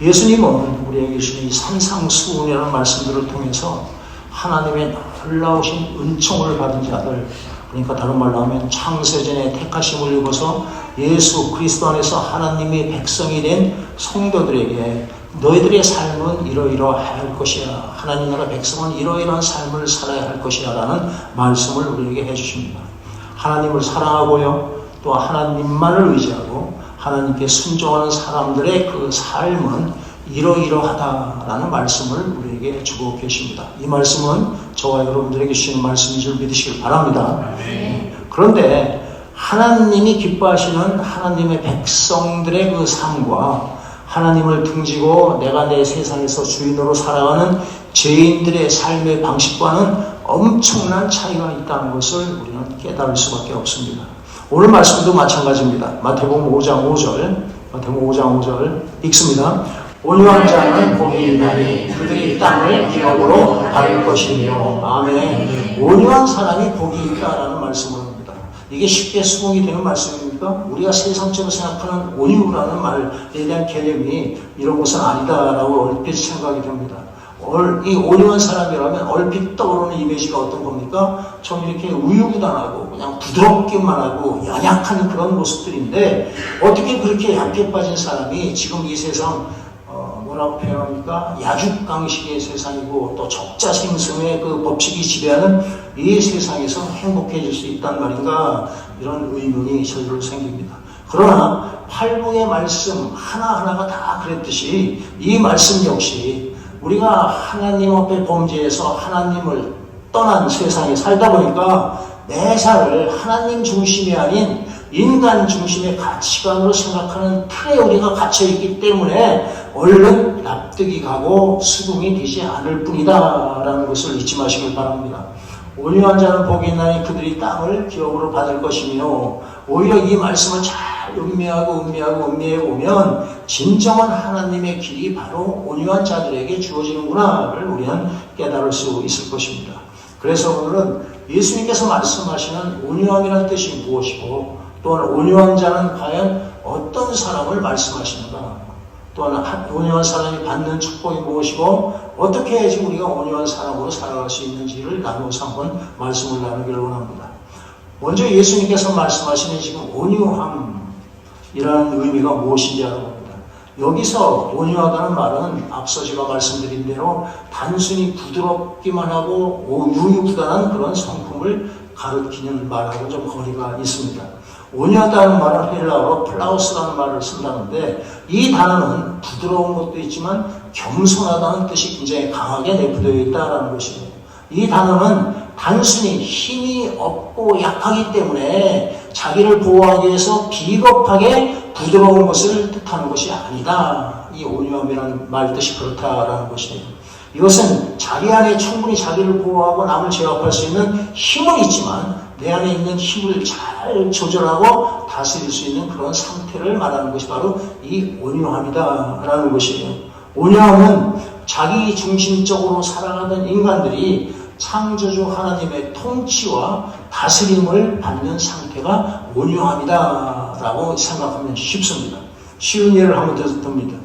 예수님은 우리에게 주신 이 산상수훈이라는 말씀들을 통해서 하나님의 놀라우신 은총을 받은 자들, 그러니까 다른 말로 하면 창세전에 택하심을 입어서 예수 그리스도 안에서 하나님의 백성이 된 성도들에게 너희들의 삶은 이러이러할 것이야, 하나님 나라 백성은 이러이러한 삶을 살아야 할 것이야 라는 말씀을 우리에게 해주십니다. 하나님을 사랑하고요, 또 하나님만을 의지하고 하나님께 순종하는 사람들의 그 삶은 이러이러하다라는 말씀을 우리에게 주고 계십니다. 이 말씀은 저와 여러분들에게 주시는 말씀인 줄 믿으시길 바랍니다. 그런데 하나님이 기뻐하시는 하나님의 백성들의 그 삶과 하나님을 등지고 내가 내 세상에서 주인으로 살아가는 죄인들의 삶의 방식과는 엄청난 차이가 있다는 것을 우리는 깨달을 수밖에 없습니다. 오늘 말씀도 마찬가지입니다. 마태복음 5장 5절 읽습니다. 온유한 자는 복이 있나니 그들이 땅을 기업으로 받을 것이며. 아멘. 온유한 사람이 복이 있다라는 말씀을 합니다. 이게 쉽게 수긍이 되는 말씀입니까? 우리가 세상적으로 생각하는 온유라는 말에 대한 개념이 이런 것은 아니다라고 얼핏 생각이 됩니다. 이 온유한 사람이라면 얼핏 떠오르는 이미지가 어떤 겁니까? 좀 이렇게 우유부단하고 그냥 부드럽기만 하고 연약한 그런 모습들인데, 어떻게 그렇게 약해 빠진 사람이 지금 이 세상 뭐라고 표현합니까? 야죽강식의 세상이고 또 적자생성의 그 법칙이 지배하는 이 세상에서 행복해질 수 있단 말인가, 이런 의문이 저절로 생깁니다. 그러나 팔복의 말씀 하나하나가 다 그랬듯이 이 말씀 역시 우리가 하나님 앞에 범죄해서 하나님을 떠난 세상에 살다 보니까 내 삶을 하나님 중심이 아닌 인간 중심의 가치관으로 생각하는 틀에 우리가 갇혀있기 때문에 얼른 납득이 가고 수긍이 되지 않을 뿐이다 라는 것을 잊지 마시길 바랍니다. 온유한 자는 복이 있나니 그들이 땅을 기업으로 받을 것이며, 오히려 이 말씀을 잘 음미해 보면 진정한 하나님의 길이 바로 온유한 자들에게 주어지는구나를 우리는 깨달을 수 있을 것입니다. 그래서 오늘은 예수님께서 말씀하시는 온유함이라는 뜻이 무엇이고, 또한 온유한 자는 과연 어떤 사람을 말씀하시는가, 또한 온유한 사람이 받는 축복이 무엇이고 어떻게 해야지 우리가 온유한 사람으로 살아갈 수 있는지를 나누어서 한번 말씀을 나누기를 원합니다. 먼저 예수님께서 말씀하시는 지금 온유함이라는 의미가 무엇인지 알아봅니다. 여기서 온유하다는 말은 앞서 제가 말씀드린 대로 단순히 부드럽기만 하고 우유부단한 그런 성품을 가리키는 말하고 좀 거리가 있습니다. 온유하다는 말은 헬라어로 플라우스라는 말을 쓴다는데, 이 단어는 부드러운 것도 있지만 겸손하다는 뜻이 굉장히 강하게 내포되어 있다는 것이에요. 이 단어는 단순히 힘이 없고 약하기 때문에 자기를 보호하기 위해서 비겁하게 부드러운 것을 뜻하는 것이 아니다. 이 온유함이라는 말 뜻이 그렇다라는 것이에요. 이것은 자기 안에 충분히 자기를 보호하고 남을 제압할 수 있는 힘은 있지만 내 안에 있는 힘을 잘 조절하고 다스릴 수 있는 그런 상태를 말하는 것이 바로 이 온유함이다라는 것이에요. 온유함은 자기 중심적으로 살아가던 인간들이 창조주 하나님의 통치와 다스림을 받는 상태가 온유함이다라고 생각하면 쉽습니다. 쉬운 예를 한번 듭니다.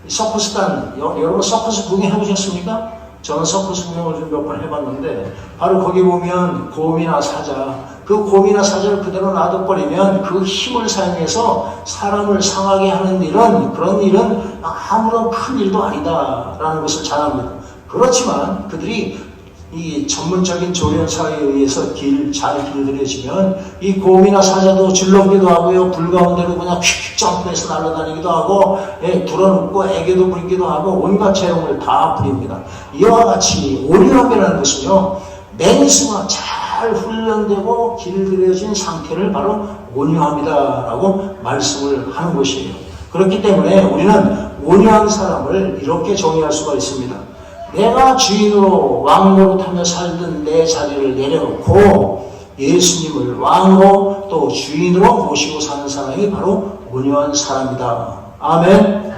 서커스단, 여러분 서커스 구경 해보셨습니까? 저는 서커스 구경을 좀 몇 번 해봤는데, 바로 거기 보면 곰이나 사자, 그 곰이나 사자를 그대로 놔둬버리면 그 힘을 사용해서 사람을 상하게 하는 일은, 그런 일은 아무런 큰 일도 아니다라는 것을 잘 압니다. 그렇지만 그들이 이 전문적인 조련사에 의해서 잘 길들여지면 이 곰이나 사자도 줄넘기도 하고요, 불 가운데로 그냥 휙휙 점프해서 날아다니기도 하고, 불어눕고 애교도 부리기도 하고 온갖 재용을 다 부립니다. 이와 같이 온유함이라는 것은요, 맹수가 잘 훈련되고 길들여진 상태를 바로 온유함이다라고 말씀을 하는 것이에요. 그렇기 때문에 우리는 온유한 사람을 이렇게 정의할 수가 있습니다. 내가 주인으로 왕노릇하며 살던 내 자리를 내려놓고 예수님을 왕으로 또 주인으로 모시고 사는 사람이 바로 온유한 사람이다. 아멘.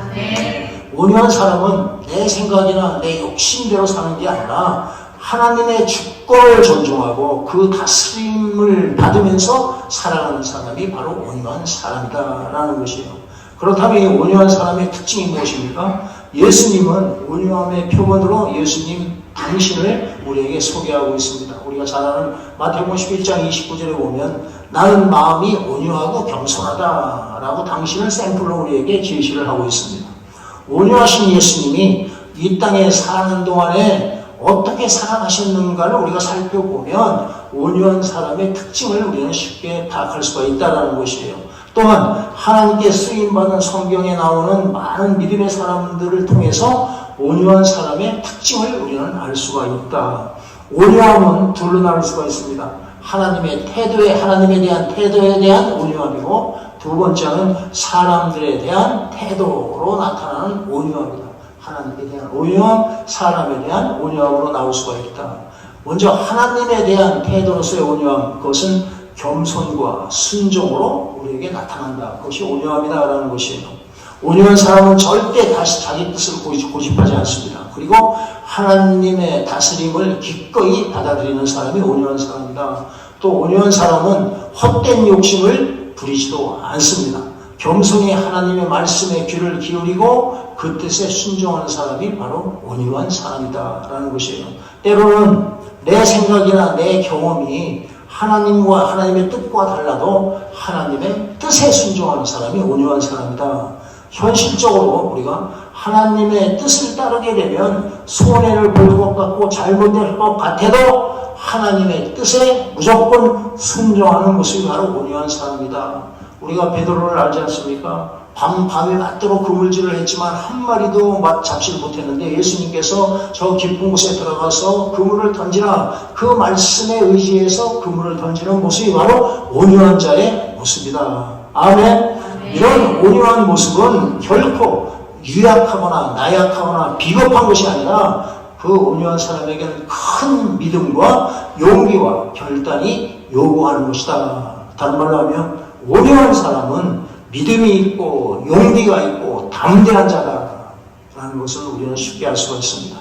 온유한 사람은 내 생각이나 내 욕심대로 사는 게 아니라 하나님의 주권을 존중하고 그 다스림을 받으면서 살아가는 사람이 바로 온유한 사람이다라는 것이에요. 그렇다면 이 온유한 사람의 특징이 무엇입니까? 예수님은 온유함의 표본으로 예수님 당신을 우리에게 소개하고 있습니다. 우리가 잘 아는 마태복음 11장 29절에 보면 나는 마음이 온유하고 겸손하다라고 당신을 샘플로 우리에게 제시를 하고 있습니다. 온유하신 예수님이 이 땅에 사는 동안에 어떻게 살아가셨는가를 우리가 살펴보면 온유한 사람의 특징을 우리는 쉽게 파악할 수가 있다는 것이에요. 또한 하나님께 쓰임받은 성경에 나오는 많은 믿음의 사람들을 통해서 온유한 사람의 특징을 우리는 알 수가 있다. 온유함은 둘로 나눌 수가 있습니다. 하나님의 태도에, 하나님에 대한 태도에 대한 온유함이고, 두 번째는 사람들에 대한 태도로 나타나는 온유함이다. 하나님에 대한 온유함, 사람에 대한 온유함으로 나올 수가 있다. 먼저 하나님에 대한 태도로서의 온유함, 그것은 겸손과 순종으로 우리에게 나타난다. 그것이 온유함이다라는 것이에요. 온유한 사람은 절대 다시 자기 뜻을 고집하지 않습니다. 그리고 하나님의 다스림을 기꺼이 받아들이는 사람이 온유한 사람이다. 또 온유한 사람은 헛된 욕심을 부리지도 않습니다. 겸손히 하나님의 말씀에 귀를 기울이고 그 뜻에 순종하는 사람이 바로 온유한 사람이다라는 것이에요. 때로는 내 생각이나 내 경험이 하나님과 하나님의 뜻과 달라도 하나님의 뜻에 순종하는 사람이 온유한 사람이다. 현실적으로 우리가 하나님의 뜻을 따르게 되면 손해를 볼 것 같고 잘못될 것 같아도 하나님의 뜻에 무조건 순종하는 모습이 바로 온유한 사람이다. 우리가 베드로를 알지 않습니까? 밤에 맞도록 그물질을 했지만 한 마리도 잡지를 못했는데 예수님께서 저 깊은 곳에 들어가서 그물을 던지라, 그 말씀에 의지해서 그물을 던지는 모습이 바로 온유한 자의 모습이다. 아멘. 이런 온유한 모습은 결코 유약하거나 나약하거나 비겁한 것이 아니라 그 온유한 사람에게는 큰 믿음과 용기와 결단이 요구하는 것이다. 다른 말로 하면 온유한 사람은 믿음이 있고 용기가 있고 담대한 자다라는 것을 우리는 쉽게 알 수가 있습니다.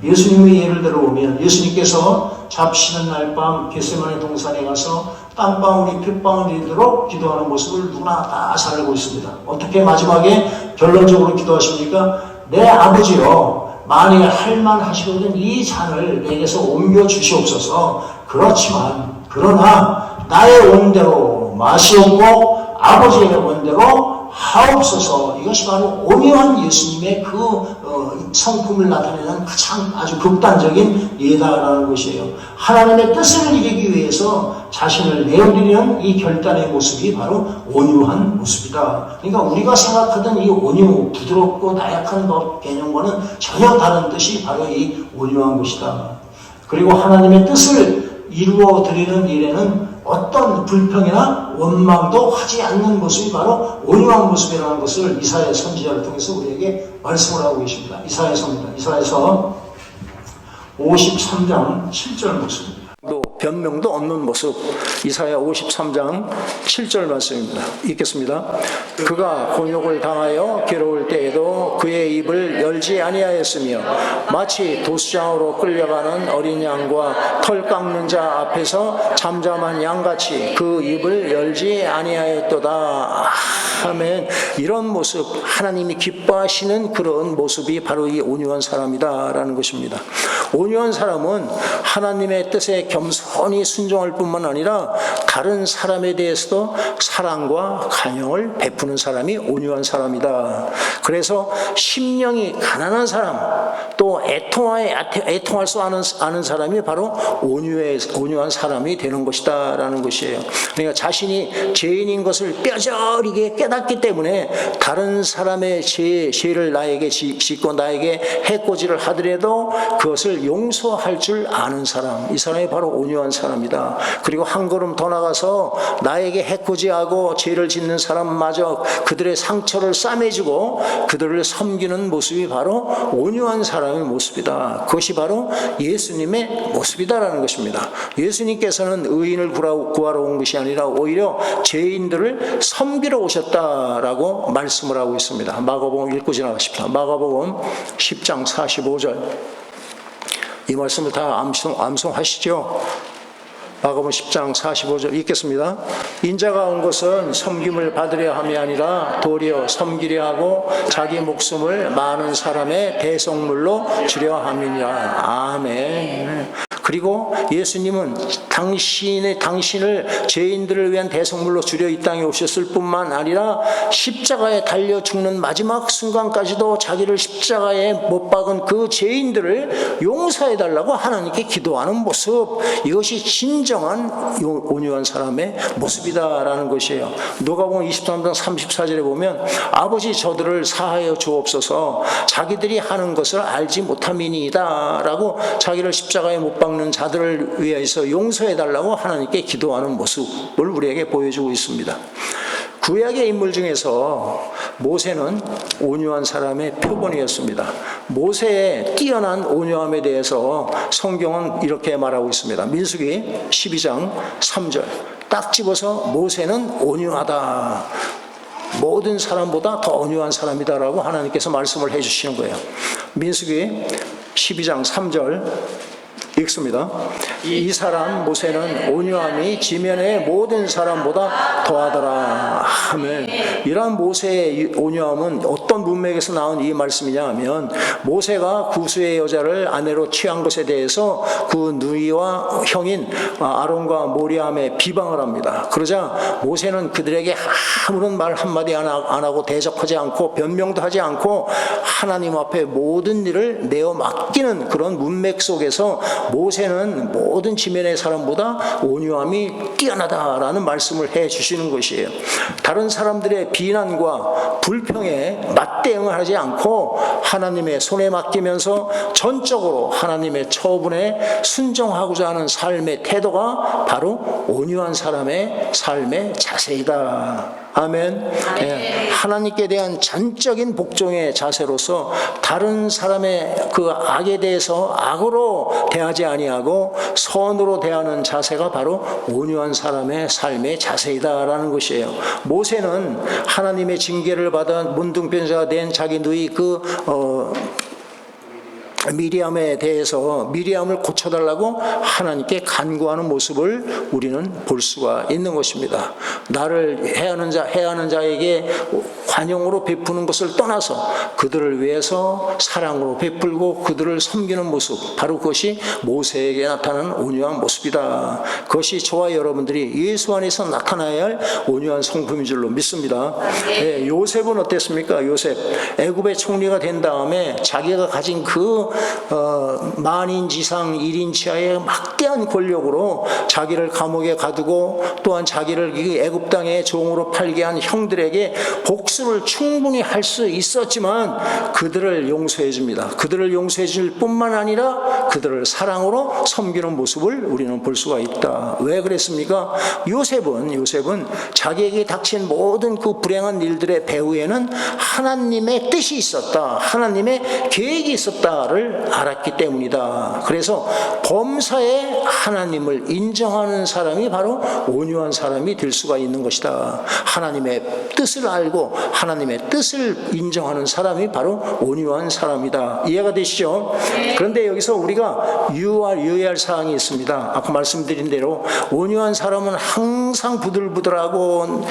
예수님의 예를 들어보면 예수님께서 잡시는 날 밤 겟세마네 동산에 가서 땀방울이 핏방울이 되도록 기도하는 모습을 누구나 다 잘 알고 있습니다. 어떻게 마지막에 결론적으로 기도하십니까? 내 아버지여, 만일 할만하시거든 이 잔을 내게서 옮겨 주시옵소서. 그렇지만 그러나 나의 원대로 마시옵고 아버지의 원대로 하옵소서. 이것이 바로 온유한 예수님의 성품을 나타내는 가장 아주 극단적인 예다라는 것이에요. 하나님의 뜻을 이루기 위해서 자신을 내어드리는 이 결단의 모습이 바로 온유한 모습이다. 그러니까 우리가 생각하던 이 온유, 부드럽고 나약한 것 개념과는 전혀 다른 뜻이 바로 이 온유한 것이다. 그리고 하나님의 뜻을 이루어 드리는 일에는 어떤 불평이나 원망도 하지 않는 모습이 바로 온유한 모습이라는 것을 이사야 선지자를 통해서 우리에게 말씀을 하고 계십니다. 이사야서입니다. 이사야서 53장 7절 말씀입니다. 변명도 없는 모습. 이사야 53장 7절 말씀입니다. 읽겠습니다. 그가 곤욕을 당하여 괴로울 때에도 그의 입을 열지 아니하였으며 마치 도수장으로 끌려가는 어린 양과 털 깎는 자 앞에서 잠잠한 양같이 그 입을 열지 아니하였도다. 아멘. 이런 모습, 하나님이 기뻐하시는 그런 모습이 바로 이 온유한 사람이다라는 것입니다. 온유한 사람은 하나님의 뜻에 겸손히 순종할 뿐만 아니라 다른 사람에 대해서도 사랑과 간용을 베푸는 사람이 온유한 사람이다. 그래서 심령이 가난한 사람, 또 애통할 수 아는 사람이 바로 온유한 사람이 되는 것이다 라는 것이에요. 그러니까 자신이 죄인인 것을 뼈저리게 깨닫기 때문에 다른 사람의 죄를 나에게 짓고 나에게 해코지를 하더라도 그것을 용서할 줄 아는 사람, 이 사람이 바로 온유한 사람이다. 그리고 한 걸음 더 나가서 나에게 해코지하고 죄를 짓는 사람마저 그들의 상처를 싸매주고 그들을 섬기는 모습이 바로 온유한 사람의 모습이다. 그것이 바로 예수님의 모습이다라는 것입니다. 예수님께서는 의인을 구하러 온 것이 아니라 오히려 죄인들을 섬기러 오셨다라고 말씀을 하고 있습니다. 마가복음 읽고 지나가십시다. 마가복음 10장 45절. 이 말씀을 다 암송하시죠? 마가복음 10장 45절 읽겠습니다. 인자가 온 것은 섬김을 받으려 함이 아니라 도리어 섬기려 하고 자기 목숨을 많은 사람의 대속물로 주려 함이니라. 아멘. 그리고 예수님은 당신을 죄인들을 위한 대속물로 주려 이 땅에 오셨을 뿐만 아니라 십자가에 달려 죽는 마지막 순간까지도 자기를 십자가에 못 박은 그 죄인들을 용서해 달라고 하나님께 기도하는 모습, 이것이 진정한 온유한 사람의 모습이다라는 것이에요. 누가복음 23장 34절에 보면 아버지 저들을 사하여 주옵소서 자기들이 하는 것을 알지 못함이니이다 라고 자기를 십자가에 못 박는 자들을 위해서 용서해달라고 하나님께 기도하는 모습을 우리에게 보여주고 있습니다. 구약의 인물 중에서 모세는 온유한 사람의 표본이었습니다. 모세의 뛰어난 온유함에 대해서 성경은 이렇게 말하고 있습니다. 민수기 12장 3절 딱 집어서 모세는 온유하다, 모든 사람보다 더 온유한 사람이다라고 하나님께서 말씀을 해주시는 거예요. 민수기 12장 3절 읽습니다. 이 사람 모세는 온유함이 지면의 모든 사람보다 더하더라. 아멘. 이러한 모세의 온유함은 어떤 문맥에서 나온 이 말씀이냐 하면, 모세가 구스의 여자를 아내로 취한 것에 대해서 그 누이와 형인 아론과 모리암에 비방을 합니다. 그러자 모세는 그들에게 아무런 말 한마디 안 하고 대적하지 않고 변명도 하지 않고 하나님 앞에 모든 일을 내어 맡기는 그런 문맥 속에서 모세는 모든 지면의 사람보다 온유함이 뛰어나다라는 말씀을 해 주시는 것이에요. 다른 사람들의 비난과 불평에 맞대응을 하지 않고 하나님의 손에 맡기면서 전적으로 하나님의 처분에 순종하고자 하는 삶의 태도가 바로 온유한 사람의 삶의 자세이다. 아멘. 예, 하나님께 대한 전적인 복종의 자세로서 다른 사람의 그 악에 대해서 악으로 대하지 아니하고 선으로 대하는 자세가 바로 온유한 사람의 삶의 자세이다라는 것이에요. 모세는 하나님의 징계를 받아 문둥병자가 된 자기 누이 미리암에 대해서 미리암을 고쳐달라고 하나님께 간구하는 모습을 우리는 볼 수가 있는 것입니다. 나를 해하는 자에게 관용으로 베푸는 것을 떠나서 그들을 위해서 사랑으로 베풀고 그들을 섬기는 모습, 바로 그것이 모세에게 나타나는 온유한 모습이다. 그것이 저와 여러분들이 예수 안에서 나타나야 할 온유한 성품인 줄로 믿습니다. 네, 요셉은 어땠습니까? 요셉 애굽의 총리가 된 다음에 자기가 가진 그 만인지상 1인치하의 막대한 권력으로 자기를 감옥에 가두고 또한 자기를 애굽 땅의 종으로 팔게 한 형들에게 복수를 충분히 할 수 있었지만 그들을 용서해 줍니다. 그들을 용서해 줄 뿐만 아니라 그들을 사랑으로 섬기는 모습을 우리는 볼 수가 있다. 왜 그랬습니까? 요셉은 자기에게 닥친 모든 그 불행한 일들의 배후에는 하나님의 뜻이 있었다, 하나님의 계획이 있었다를 알았기 때문이다. 그래서 범사에 하나님을 인정하는 사람이 바로 온유한 사람이 될 수가 있는 것이다. 하나님의 뜻을 알고 하나님의 뜻을 인정하는 사람이 바로 온유한 사람이다. 이해가 되시죠? 그런데 여기서 우리가 유의할 사항이 있습니다. 아까 말씀드린 대로 온유한 사람은 항상 부들부들하고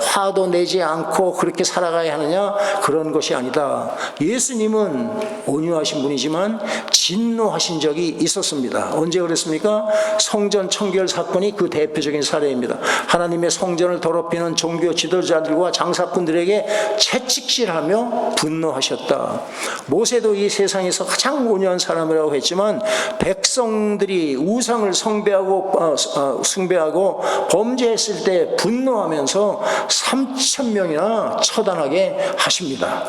화도 내지 않고 그렇게 살아가야 하느냐? 그런 것이 아니다. 예수님은 온유하신 분이지만 진노하신 적이 있었습니다. 언제 그랬습니까? 성전 청결 사건이 그 대표적인 사례입니다. 하나님의 성전을 더럽히는 종교 지도자들과 장사꾼들에게 채찍질하며 분노하셨다. 모세도 이 세상에서 가장 온유한 사람이라고 했지만 백성들이 우상을 숭배하고 범죄했을 때 분노하면서 3,000명이나 처단하게 하십니다.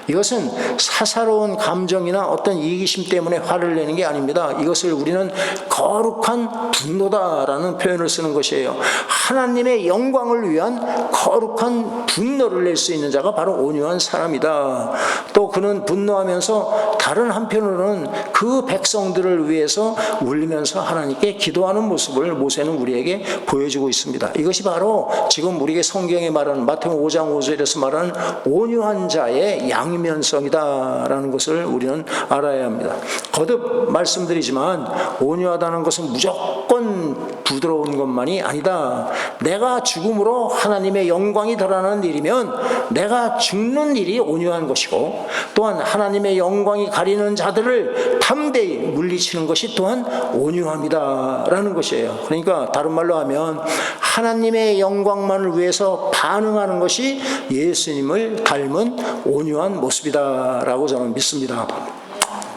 이것은 사사로운 감정이나 어떤 이기심 때문에 화를 내는 게 아닙니다. 이것을 우리는 거룩한 분노다라는 표현을 쓰는 것이에요. 하나님의 영광을 위한 거룩한 분노를 낼 수 있는 자가 바로 온유한 사람이다. 또 그는 분노하면서 다른 한편으로는 그 백성들을 위해서 울면서 하나님께 기도하는 모습을 모세는 우리에게 보여주고 있습니다. 이것이 바로 지금 우리에게 성경에 말하는 마태복음 5장 5절에서 말하는 온유한 자의 양면성이다라는 것을 우리는 알아야 합니다. 거듭 말씀드리지만 온유하다는 것은 무조건 부드러운 것만이 아니다. 내가 죽음으로 하나님의 영광이 드러나는 일이면 내가 죽는 일이 온유한 것이고, 또한 하나님의 영광이 가리는 자들을 담대히 물리치는 것이 또한 온유함이다라는 것이에요. 그러니까 다른 말로 하면 하나님의 영광만을 위해서 반응하는 것이 예수님을 닮은 온유한 모습이다라고 저는 믿습니다.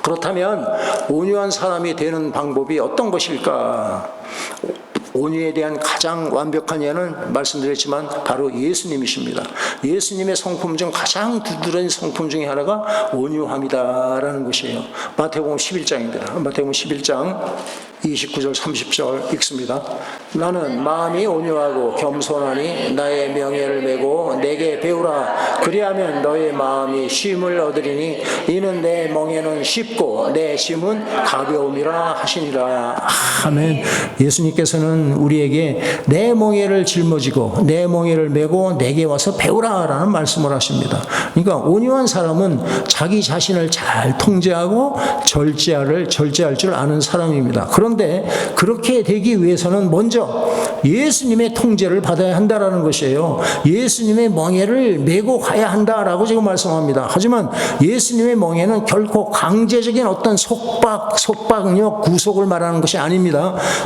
그렇다면 온유한 사람이 되는 방법이 어떤 것일까? 온유에 대한 가장 완벽한 예는 말씀드렸지만 바로 예수님이십니다. 예수님의 성품 중 가장 두드러진 성품 중에 하나가 온유함이다라는 것이에요. 마태복음 11장입니다. 마태복음 11장 29절 30절 읽습니다. 나는 마음이 온유하고 겸손하니 나의 명예를 메고 내게 배우라. 그리하면 너의 마음이 쉼을 얻으리니 이는 내 멍에는 쉽고 내 짐은 가벼움이라 하시니라. 아멘. 예수님께서는 우리에게 내 멍에를 짊어지고 내 멍에를 메고 내게 와서 배우라라는 말씀을 하십니다. 그러니까 온유한 사람은 자기 자신을 잘 통제하고 절제할 줄 아는 사람입니다. 그런데 그렇게 되기 위해서는 먼저 예수님의 통제를 받아야 한다라는 것이에요. 예수님의 멍에를 메고 가야 한다라고 지금 말씀합니다. 하지만 예수님의 멍에는 결코 강제적인 어떤 속박력, 구속을 말하는 것이 아닙니다.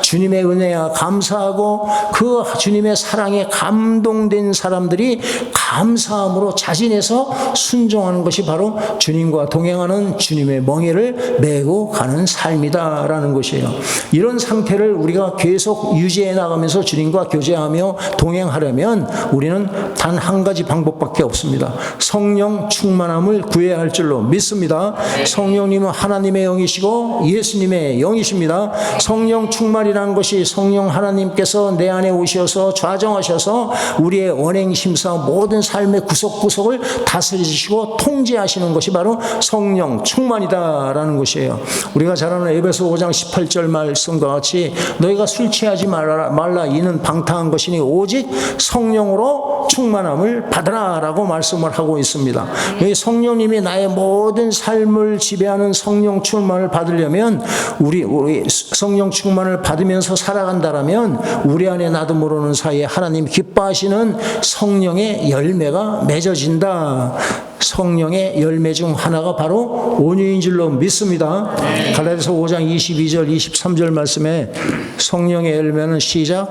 주님의 은혜야 감사하고 그 주님의 사랑에 감동된 사람들이 감사함으로 자진해서 순종하는 것이 바로 주님과 동행하는 주님의 멍에를 메고 가는 삶이다라는 것이에요. 이런 상태를 우리가 계속 유지해 나가면서 주님과 교제하며 동행하려면 우리는 단 한 가지 방법밖에 없습니다. 성령 충만함을 구해야 할 줄로 믿습니다. 성령님은 하나님의 영이시고 예수님의 영이십니다. 성령 충만이라는 것이 성령 하나님께서 내 안에 오셔서 좌정하셔서 우리의 언행심사 모든 삶의 구석구석을 다스리시고 통제하시는 것이 바로 성령 충만이다라는 것이에요. 우리가 잘 아는 에베소 5장 18절 말씀과 같이 너희가 술 취하지 말라 이는 방탕한 것이니 오직 성령으로 충만함을 받으라라고 말씀을 하고 있습니다. 여기 성령님이 나의 모든 삶을 지배하는 성령 충만을 받으려면 우리 성령 충만을 받으면서 살아간다라면 우리 안에 나도 모르는 사이에 하나님 기뻐하시는 성령의 열매가 맺어진다. 성령의 열매 중 하나가 바로 온유인 줄로 믿습니다. 갈라디아서 5장 22절 23절 말씀에 성령의 열매는 시작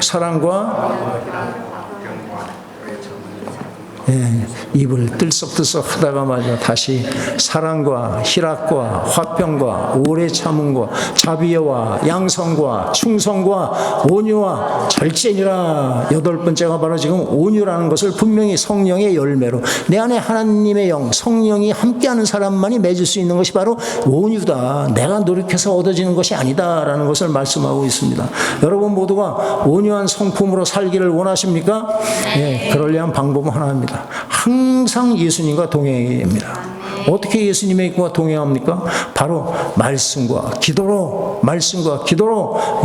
사랑과 입을 들썩들썩 하다가 말이야 다시 사랑과 희락과 화평과 오래 참음과 자비와 양성과 충성과 온유와 절제니라. 8번째가 바로 지금 온유라는 것을 분명히 성령의 열매로 내 안에 하나님의 영 성령이 함께하는 사람만이 맺을 수 있는 것이 바로 온유다. 내가 노력해서 얻어지는 것이 아니다라는 것을 말씀하고 있습니다. 여러분 모두가 온유한 성품으로 살기를 원하십니까? 그러려면 방법은 하나입니다. 항상 예수님과 동행해야 합니다. 어떻게 예수님과 동행합니까? 바로 말씀과 기도로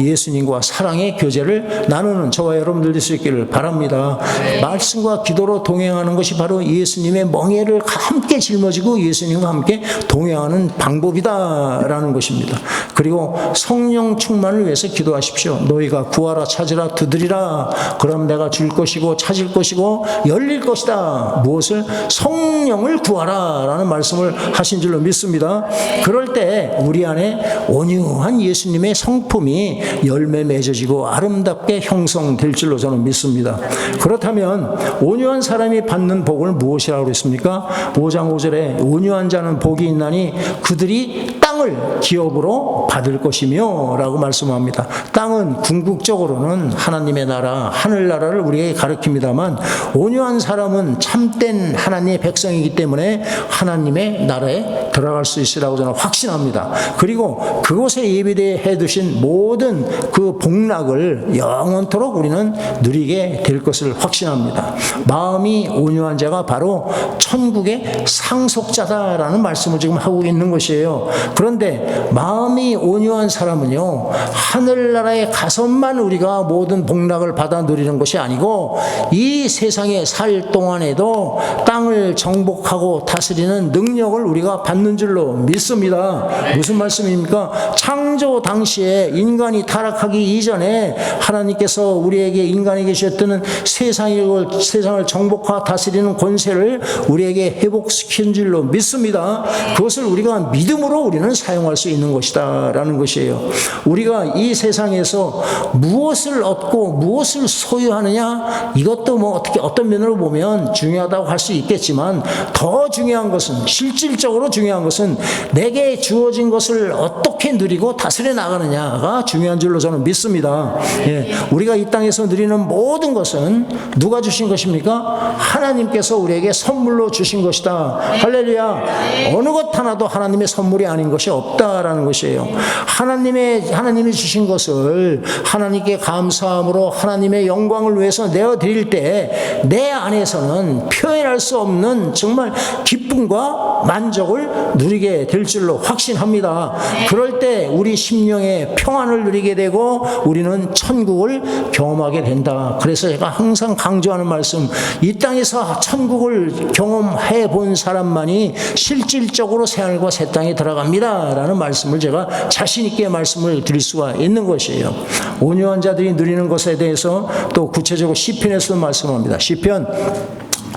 예수님과 사랑의 교제를 나누는 저와 여러분들 될 수 있기를 바랍니다. 말씀과 기도로 동행하는 것이 바로 예수님의 멍에를 함께 짊어지고 예수님과 함께 동행하는 방법이다라는 것입니다. 그리고 성령 충만을 위해서 기도하십시오. 너희가 구하라 찾으라 두드리라. 그럼 내가 줄 것이고 찾을 것이고 열릴 것이다. 무엇을? 성령을 구하라 라는 말씀을 하신 줄로 믿습니다. 그럴 때 우리 안에 온유한 예수님의 성품이 열매 맺어지고 아름답게 형성될 줄로 저는 믿습니다. 그렇다면 온유한 사람이 받는 복을 무엇이라고 그랬습니까? 5장 5절에 온유한 자는 복이 있나니 그들이 땅을 기업으로 받을 것이며 라고 말씀합니다. 땅은 궁극적으로는 하나님의 나라, 하늘나라를 우리에게 가리킵니다만 온유한 사람은 참된 하나님의 백성이기 때문에 하나님의 나라의 들어갈 수 있으라고 저는 확신합니다. 그리고 그곳에 예비되어 두신 모든 그 복락을 영원토록 우리는 누리게 될 것을 확신합니다. 마음이 온유한 자가 바로 천국의 상속자다라는 말씀을 지금 하고 있는 것이에요. 그런데 마음이 온유한 사람은요, 하늘나라에 가서만 우리가 모든 복락을 받아 누리는 것이 아니고 이 세상에 살 동안에도 땅을 정복하고 다스리는 능력을 우리가 받는 줄로 믿습니다. 무슨 말씀입니까? 창조 당시에 인간이 타락하기 이전에 하나님께서 우리에게 인간에게 주셨던 세상을 정복하고 다스리는 권세를 우리에게 회복시킨 줄로 믿습니다. 그것을 우리가 믿음으로 우리는 사용할 수 있는 것이다 라는 것이에요. 우리가 이 세상에서 무엇을 얻고 무엇을 소유하느냐, 이것도 뭐 어떤 면으로 보면 중요하다고 할 수 있겠지만 더 중요한 것은, 실질적으로 중요한 것은 내게 주어진 것을 어떻게 누리고 다스려 나가느냐가 중요한 줄로 저는 믿습니다. 예, 우리가 이 땅에서 누리는 모든 것은 누가 주신 것입니까? 하나님께서 우리에게 선물로 주신 것이다. 할렐루야. 어느 것 하나도 하나님의 선물이 아닌 것이 없다라는 것이에요. 하나님이 주신 것을 하나님께 감사함으로 하나님의 영광을 위해서 내어드릴 때 내 안에서는 표현할 수 없는 정말 기쁨과 만족을 누리게 될 줄로 확신합니다. 그럴 때 우리 심령의 평안을 누리게 되고 우리는 천국을 경험하게 된다. 그래서 제가 항상 강조하는 말씀, 이 땅에서 천국을 경험해 본 사람만이 실질적으로 새하늘과 새 땅에 들어갑니다 라는 말씀을 제가 자신 있게 말씀을 드릴 수가 있는 것이에요. 온유한 자들이 누리는 것에 대해서 또 구체적으로 시편에서 말씀합니다. 시편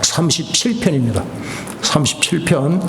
37편입니다. 37편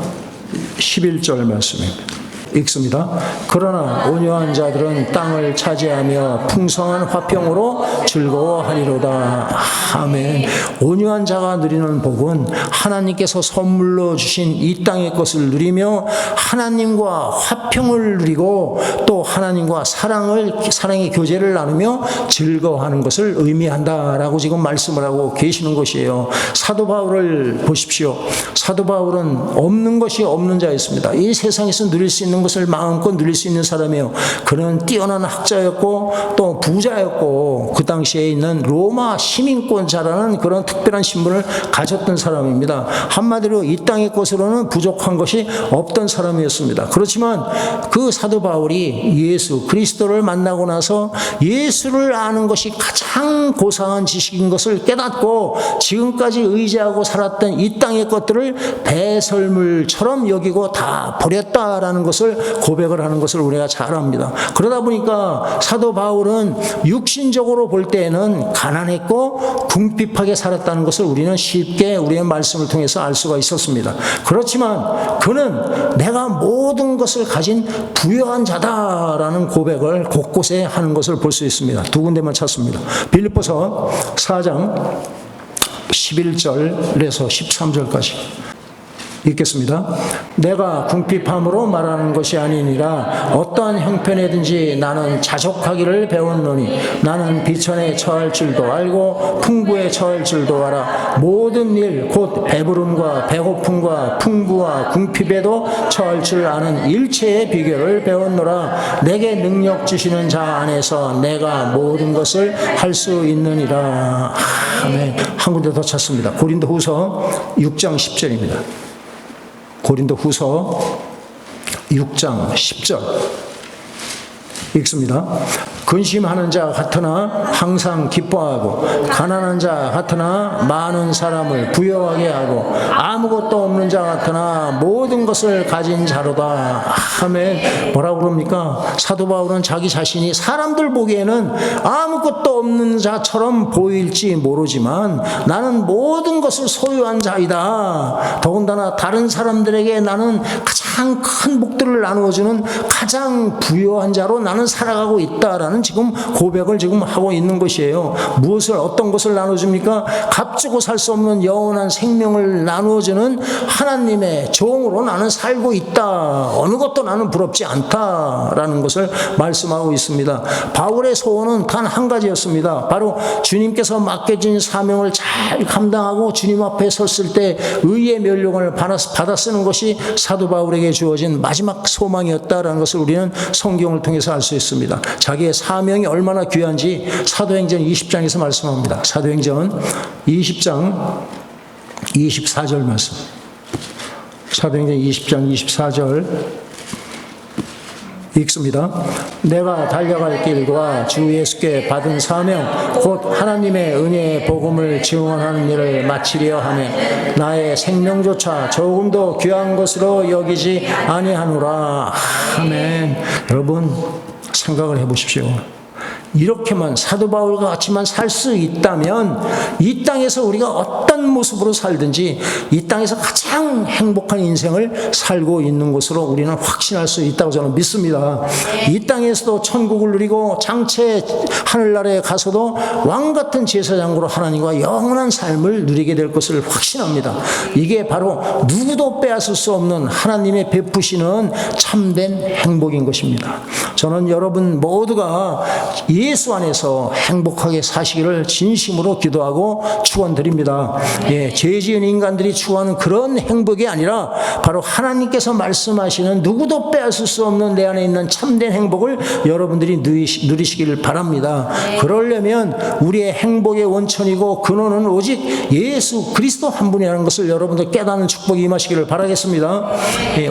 11절 말씀입니다. 읽습니다. 그러나 온유한 자들은 땅을 차지하며 풍성한 화평으로 즐거워하리로다. 아멘. 온유한 자가 누리는 복은 하나님께서 선물로 주신 이 땅의 것을 누리며 하나님과 화평을 누리고 또 하나님과 사랑의 교제를 나누며 즐거워하는 것을 의미한다라고 지금 말씀을 하고 계시는 것이에요. 사도 바울을 보십시오. 사도 바울은 없는 것이 없는 자였습니다. 이 세상에서 누릴 수 있는 것을 마음껏 누릴 수 있는 사람이에요. 그는 뛰어난 학자였고 또 부자였고 그 당시에 있는 로마 시민권자라는 그런 특별한 신분을 가졌던 사람입니다. 한마디로 이 땅의 것으로는 부족한 것이 없던 사람이었습니다. 그렇지만 그 사도 바울이 예수 그리스도를 만나고 나서 예수를 아는 것이 가장 고상한 지식인 것을 깨닫고 지금까지 의지하고 살았던 이 땅의 것들을 배설물처럼 여기고 다 버렸다라는 것을 고백을 하는 것을 우리가 잘 압니다. 그러다 보니까 사도 바울은 육신적으로 볼 때에는 가난했고 궁핍하게 살았다는 것을 우리는 쉽게 우리의 말씀을 통해서 알 수가 있었습니다. 그렇지만 그는 내가 모든 것을 가진 부유한 자다라는 고백을 곳곳에 하는 것을 볼 수 있습니다. 두 군데만 찾습니다. 빌립보서 4장 11절에서 13절까지 읽겠습니다. 내가 궁핍함으로 말하는 것이 아니니라 어떠한 형편에든지 나는 자족하기를 배웠노니 나는 비천에 처할 줄도 알고 풍부에 처할 줄도 알아 모든 일 곧 배부름과 배고픔과 풍부와 궁핍에도 처할 줄 아는 일체의 비결을 배웠노라. 내게 능력 주시는 자 안에서 내가 모든 것을 할 수 있느니라. 아멘. 한 군데 더 찾습니다. 고린도후서 6장 10절입니다. 고린도후서 6장 10절 읽습니다. 근심하는 자 같으나 항상 기뻐하고 가난한 자 같으나 많은 사람을 부유하게 하고 아무것도 없는 자 같으나 모든 것을 가진 자로다. 아멘. 뭐라고 그럽니까? 사도 바울은 자기 자신이 사람들 보기에는 아무것도 없는 자처럼 보일지 모르지만 나는 모든 것을 소유한 자이다. 더군다나 다른 사람들에게 나는 가장 큰 복들을 나누어주는 가장 부유한 자로 나는 살아가고 있다라는 나눈다는 지금 고백을 지금 하고 있는 것이에요. 무엇을, 어떤 것을 나눠줍니까? 값주고 살 수 없는 영원한 생명을 나누어주는 하나님의 종으로 나는 살고 있다. 어느 것도 나는 부럽지 않다라는 것을 말씀하고 있습니다. 바울의 소원은 단 한 가지였습니다. 바로 주님께서 맡겨진 사명을 잘 감당하고 주님 앞에 섰을 때 의의 멸류관을 받아 쓰는 것이 사도 바울에게 주어진 마지막 소망이었다라는 것을 우리는 성경을 통해서 알 수 있습니다. 자기의 사명이 얼마나 귀한지 사도행전 20장에서 말씀합니다. 사도행전 20장 24절 말씀. 사도행전 20장 24절 읽습니다. 내가 달려갈 길과 주 예수께 받은 사명 곧 하나님의 은혜의 복음을 증언하는 일을 마치려 하며 나의 생명조차 조금도 귀한 것으로 여기지 아니하노라. 아멘. 여러분 생각을 해보십시오. 이렇게만 사도 바울과 같이만 살 수 있다면 이 땅에서 우리가 어떤 모습으로 살든지 이 땅에서 가장 행복한 인생을 살고 있는 것으로 우리는 확신할 수 있다고 저는 믿습니다. 이 땅에서도 천국을 누리고 장체 하늘나라에 가서도 왕같은 제사장으로 하나님과 영원한 삶을 누리게 될 것을 확신합니다. 이게 바로 누구도 빼앗을 수 없는 하나님의 베푸시는 참된 행복인 것입니다. 저는 여러분 모두가 예수 안에서 행복하게 사시기를 진심으로 기도하고 축원드립니다. 죄 지은 인간들이 추구하는 그런 행복이 아니라 바로 하나님께서 말씀하시는 누구도 빼앗을 수 없는 내 안에 있는 참된 행복을 여러분들이 누리시기를 바랍니다. 그러려면 우리의 행복의 원천이고 근원은 오직 예수 그리스도 한 분이라는 것을 여러분들 깨닫는 축복이 임하시기를 바라겠습니다.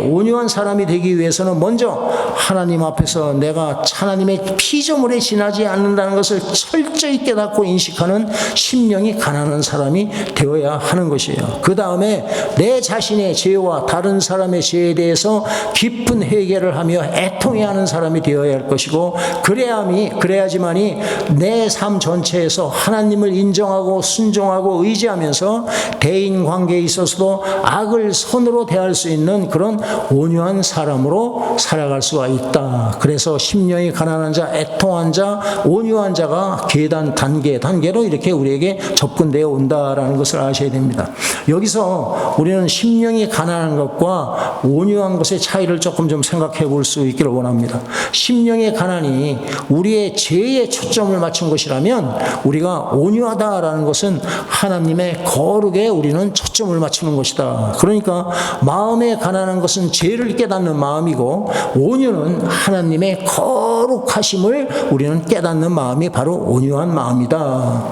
온유한 사람이 되기 위해서는 먼저 하나님 앞에서 내가 하나님의 피조물에 지나지 않는다는 것을 철저히 깨닫고 인식하는 심령이 가난한 사람이 되어야 하는 것이에요. 그 다음에 내 자신의 죄와 다른 사람의 죄에 대해서 깊은 회개를 하며 애통해야 하는 사람이 되어야 할 것이고 그래야지만이 내 삶 전체에서 하나님을 인정하고 순종하고 의지하면서 대인 관계에 있어서도 악을 선으로 대할 수 있는 그런 온유한 사람으로 살아갈 수가 있다. 그래서 심령이 가난한 자, 애통한 자, 온유한 자가 계단 단계로 이렇게 우리에게 접근되어 온다라는 것을 아셔야 됩니다. 여기서 우리는 심령이 가난한 것과 온유한 것의 차이를 조금 좀 생각해 볼 수 있기를 원합니다. 심령의 가난이 우리의 죄에 초점을 맞춘 것이라면 우리가 온유하다라는 것은 하나님의 거룩에 우리는 초점을 맞추는 것이다. 그러니까 마음에 가난한 것은 죄를 깨닫는 마음이고 온유는 하나님의 거룩하심을 우리는 깨닫는 마음이 바로 온유한 마음이다.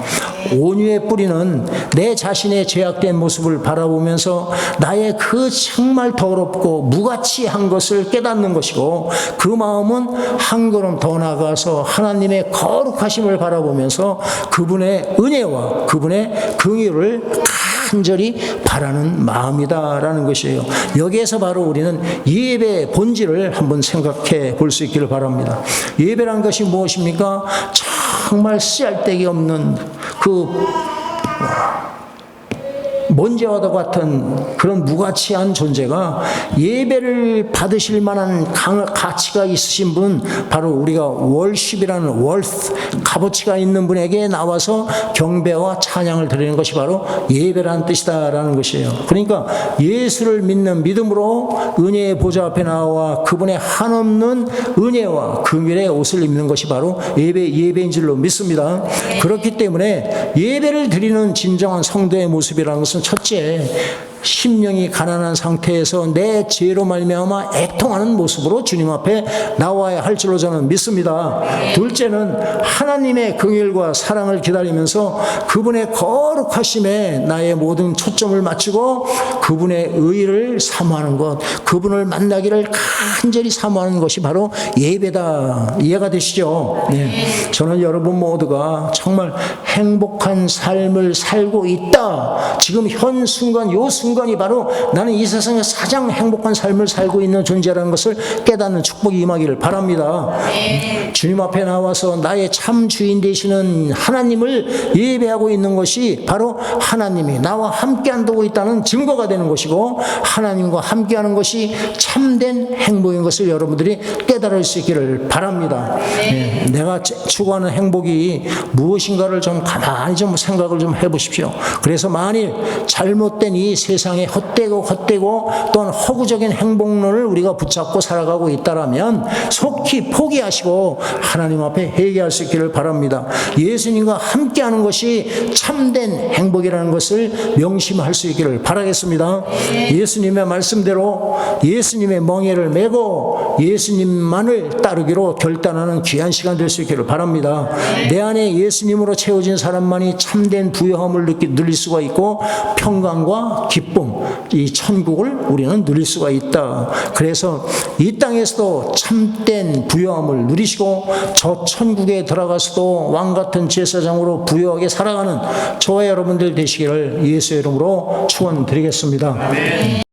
온유의 뿌리는 내 자신의 죄악된 모습을 바라보면서 나의 그 정말 더럽고 무가치한 것을 깨닫는 것이고 그 마음은 한 걸음 더 나아가서 하나님의 거룩하심을 바라보면서 그분의 은혜와 그분의 긍휼을 간절히 바라는 마음이다라는 것이에요. 여기에서 바로 우리는 예배의 본질을 한번 생각해 볼 수 있기를 바랍니다. 예배란 것이 무엇입니까? 정말 쓰잘데기 없는 그 먼지와도 같은 그런 무가치한 존재가 예배를 받으실 만한 가치가 있으신 분, 바로 우리가 월십이라는 월스, 값어치가 있는 분에게 나와서 경배와 찬양을 드리는 것이 바로 예배라는 뜻이다라는 것이에요. 그러니까 예수를 믿는 믿음으로 은혜의 보좌 앞에 나와 그분의 한없는 은혜와 긍휼의 옷을 입는 것이 바로 예배인 줄로 믿습니다. 그렇기 때문에 예배를 드리는 진정한 성도의 모습이라는 것은 첫째, 심령이 가난한 상태에서 내 죄로 말미암아 애통하는 모습으로 주님 앞에 나와야 할 줄로 저는 믿습니다. 둘째는 하나님의 긍휼과 사랑을 기다리면서 그분의 거룩하심에 나의 모든 초점을 맞추고 그분의 의를 사모하는 것, 그분을 만나기를 간절히 사모하는 것이 바로 예배다. 이해가 되시죠? 네. 저는 여러분 모두가 정말 행복한 삶을 살고 있다. 지금 현 순간, 요 순간이 바로 나는 이 세상에서 가장 행복한 삶을 살고 있는 존재라는 것을 깨닫는 축복이 임하기를 바랍니다. 주님 앞에 나와서 나의 참 주인 되시는 하나님을 예배하고 있는 것이 바로 하나님이 나와 함께 한다고 있다는 증거가 되는 것이고, 하나님과 함께하는 것이 참된 행복인 것을 여러분들이 깨달을 수 있기를 바랍니다. 내가 추구하는 행복이 무엇인가를 좀 가만히 좀 생각을 좀 해보십시오. 그래서 만일 잘못된 이 세상에 헛되고 또한 허구적인 행복론을 우리가 붙잡고 살아가고 있다라면 속히 포기하시고 하나님 앞에 회개할 수 있기를 바랍니다. 예수님과 함께하는 것이 참된 행복이라는 것을 명심할 수 있기를 바라겠습니다. 예수님의 말씀대로 예수님의 멍에를 메고 예수님만을 따르기로 결단하는 귀한 시간 될 수 있기를 바랍니다. 내 안에 예수님으로 채워진 사람만이 참된 부요함을 누릴 수가 있고 평강과 기쁨, 이 천국을 우리는 누릴 수가 있다. 그래서 이 땅에서도 참된 부요함을 누리시고 저 천국에 들어가서도 왕같은 제사장으로 부요하게 살아가는 저와 여러분들 되시기를 예수의 이름으로 축원드리겠습니다.